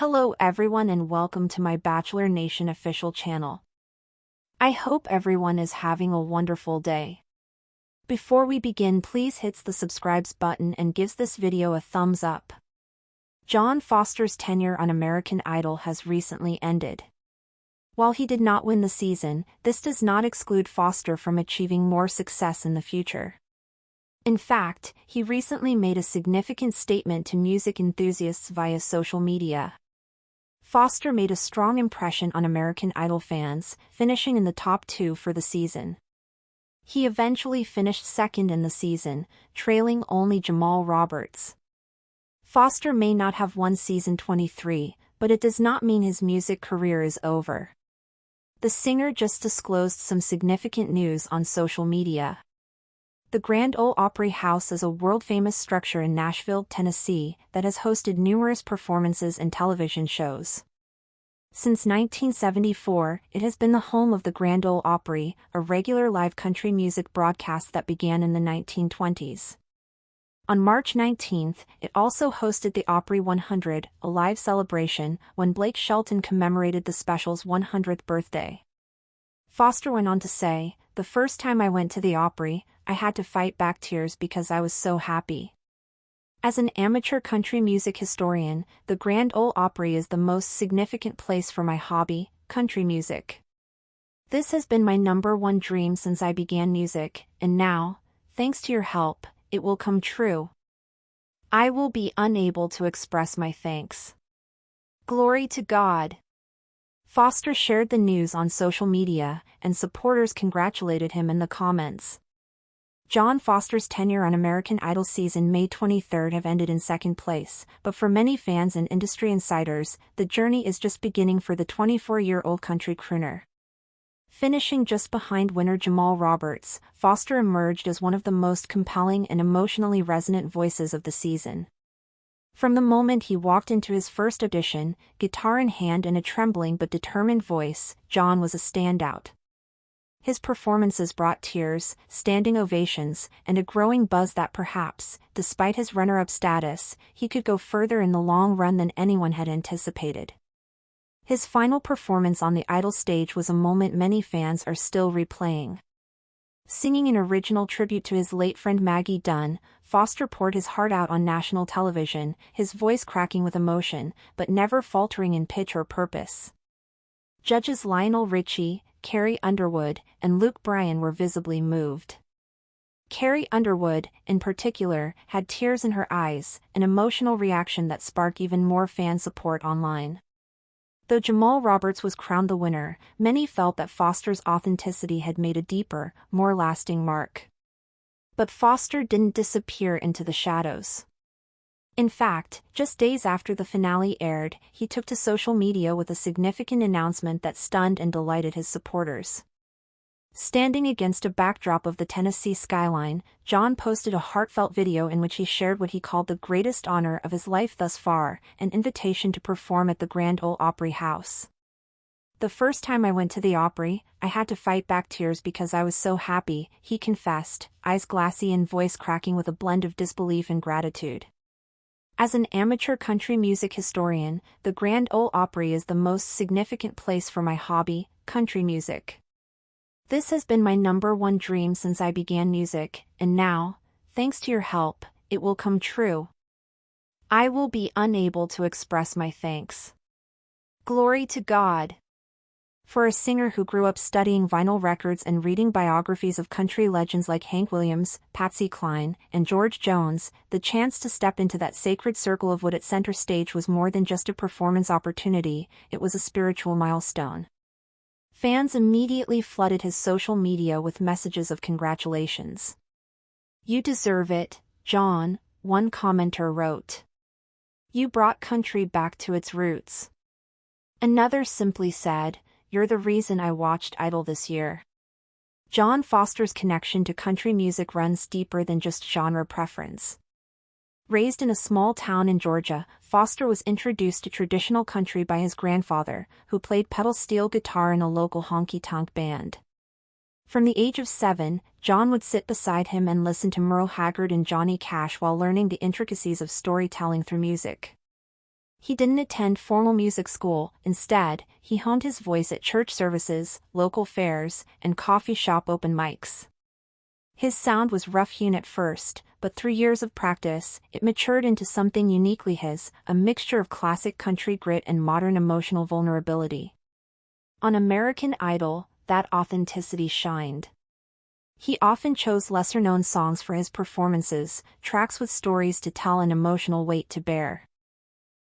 Hello everyone and welcome to my Bachelor Nation official channel. I hope everyone is having a wonderful day. Before we begin, please hit the subscribe button and gives this video a thumbs up. John Foster's tenure on American Idol has recently ended. While he did not win the season, this does not exclude Foster from achieving more success in the future. In fact, he recently made a significant statement to music enthusiasts via social media. Foster made a strong impression on American Idol fans, finishing in the top 2 for the season. He eventually finished second in the season, trailing only Jamal Roberts. Foster may not have won season 23, but it does not mean his music career is over. The singer just disclosed some significant news on social media. The Grand Ole Opry House is a world-famous structure in Nashville, Tennessee, that has hosted numerous performances and television shows. Since 1974, it has been the home of the Grand Ole Opry, a regular live country music broadcast that began in the 1920s. On March 19, it also hosted the Opry 100, a live celebration, when Blake Shelton commemorated the special's 100th birthday. Foster went on to say, "The first time I went to the Opry, I had to fight back tears because I was so happy." As an amateur country music historian, the Grand Ole Opry is the most significant place for my hobby, country music. This has been my #1 dream since I began music, and now, thanks to your help, it will come true. I will be unable to express my thanks. Glory to God. Foster shared the news on social media, and supporters congratulated him in the comments. John Foster's tenure on American Idol season May 23 have ended in second place, but for many fans and industry insiders, the journey is just beginning for the 24-year-old country crooner. Finishing just behind winner Jamal Roberts, Foster emerged as one of the most compelling and emotionally resonant voices of the season. From the moment he walked into his first audition, guitar in hand and a trembling but determined voice, John was a standout. His performances brought tears, standing ovations, and a growing buzz that perhaps, despite his runner-up status, he could go further in the long run than anyone had anticipated. His final performance on the Idol stage was a moment many fans are still replaying. Singing an original tribute to his late friend Maggie Dunn, Foster poured his heart out on national television, his voice cracking with emotion, but never faltering in pitch or purpose. Judges Lionel Richie, Carrie Underwood, and Luke Bryan were visibly moved. Carrie Underwood, in particular, had tears in her eyes, an emotional reaction that sparked even more fan support online. Though Jamal Roberts was crowned the winner, many felt that Foster's authenticity had made a deeper, more lasting mark. But Foster didn't disappear into the shadows. In fact, just days after the finale aired, he took to social media with a significant announcement that stunned and delighted his supporters. Standing against a backdrop of the Tennessee skyline, John posted a heartfelt video in which he shared what he called the greatest honor of his life thus far, an invitation to perform at the Grand Ole Opry House. "The first time I went to the Opry, I had to fight back tears because I was so happy," he confessed, eyes glassy and voice cracking with a blend of disbelief and gratitude. As an amateur country music historian, the Grand Ole Opry is the most significant place for my hobby, country music. This has been my #1 dream since I began music, and now, thanks to your help, it will come true. I will be unable to express my thanks. Glory to God. For a singer who grew up studying vinyl records and reading biographies of country legends like Hank Williams, Patsy Cline, and George Jones, the chance to step into that sacred circle of wood at center stage was more than just a performance opportunity, it was a spiritual milestone. Fans immediately flooded his social media with messages of congratulations. "You deserve it, John," one commenter wrote. "You brought country back to its roots." Another simply said, "You're the reason I watched Idol this year." John Foster's connection to country music runs deeper than just genre preference. Raised in a small town in Georgia, Foster was introduced to traditional country by his grandfather, who played pedal steel guitar in a local honky-tonk band. From the age of 7, John would sit beside him and listen to Merle Haggard and Johnny Cash while learning the intricacies of storytelling through music. He didn't attend formal music school. Instead, he honed his voice at church services, local fairs, and coffee shop open mics. His sound was rough-hewn at first, but through years of practice, it matured into something uniquely his, a mixture of classic country grit and modern emotional vulnerability. On American Idol, that authenticity shined. He often chose lesser-known songs for his performances, tracks with stories to tell and emotional weight to bear.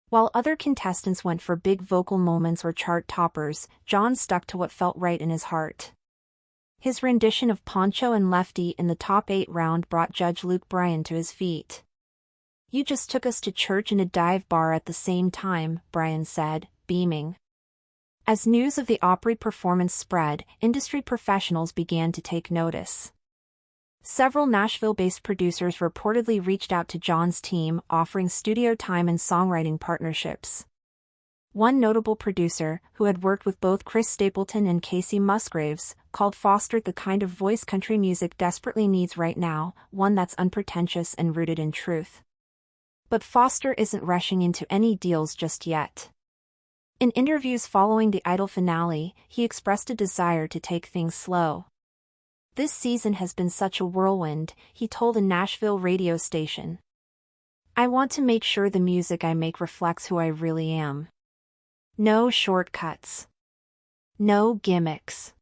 While other contestants went for big vocal moments or chart toppers, John stuck to what felt right in his heart. His rendition of Poncho and Lefty in the top 8 round brought Judge Luke Bryan to his feet. "You just took us to church and a dive bar at the same time," Bryan said, beaming. As news of the Opry performance spread, industry professionals began to take notice. Several Nashville-based producers reportedly reached out to John's team, offering studio time and songwriting partnerships. One notable producer, who had worked with both Chris Stapleton and Casey Musgraves, called Foster the kind of voice country music desperately needs right now, one that's unpretentious and rooted in truth. But Foster isn't rushing into any deals just yet. In interviews following the Idol finale, he expressed a desire to take things slow. "This season has been such a whirlwind," he told a Nashville radio station. "I want to make sure the music I make reflects who I really am. No shortcuts. No gimmicks."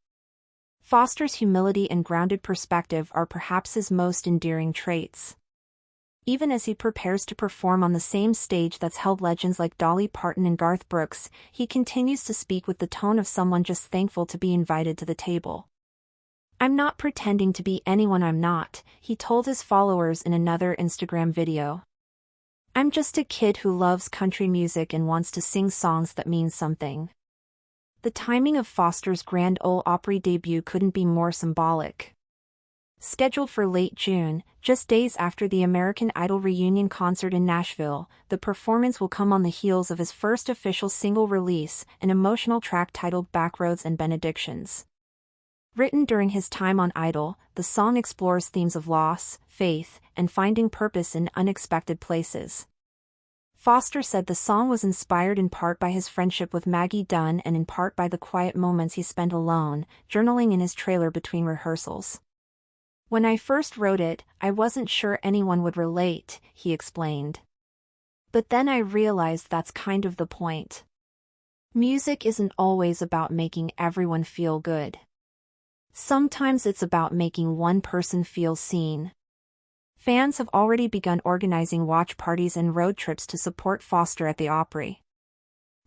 Foster's humility and grounded perspective are perhaps his most endearing traits. Even as he prepares to perform on the same stage that's held legends like Dolly Parton and Garth Brooks, he continues to speak with the tone of someone just thankful to be invited to the table. "I'm not pretending to be anyone I'm not," he told his followers in another Instagram video. "I'm just a kid who loves country music and wants to sing songs that mean something." The timing of Foster's Grand Ole Opry debut couldn't be more symbolic. Scheduled for late June, just days after the American Idol reunion concert in Nashville, the performance will come on the heels of his first official single release, an emotional track titled Backroads and Benedictions. Written during his time on Idol, the song explores themes of loss, faith, and finding purpose in unexpected places. Foster said the song was inspired in part by his friendship with Maggie Dunn and in part by the quiet moments he spent alone, journaling in his trailer between rehearsals. "When I first wrote it, I wasn't sure anyone would relate," he explained. "But then I realized that's kind of the point. Music isn't always about making everyone feel good. Sometimes it's about making one person feel seen." Fans have already begun organizing watch parties and road trips to support Foster at the Opry.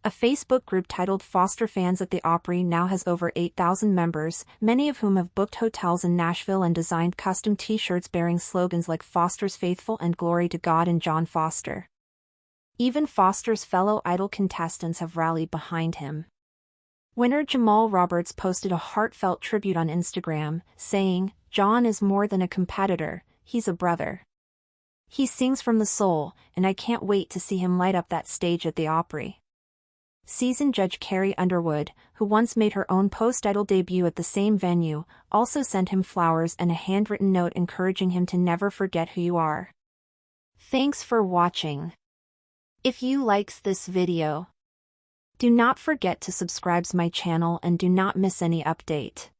A Facebook group titled Foster Fans at the Opry now has over 8,000 members, many of whom have booked hotels in Nashville and designed custom t-shirts bearing slogans like "Foster's Faithful" and "Glory to God" and "John Foster." Even Foster's fellow Idol contestants have rallied behind him. Winner Jamal Roberts posted a heartfelt tribute on Instagram, saying, "John is more than a competitor, he's a brother. He sings from the soul, and I can't wait to see him light up that stage at the Opry." Seasoned judge Carrie Underwood, who once made her own post-Idol debut at the same venue, also sent him flowers and a handwritten note encouraging him to never forget who you are. Thanks for watching. If you likes this video, do not forget to subscribe to my channel and do not miss any update.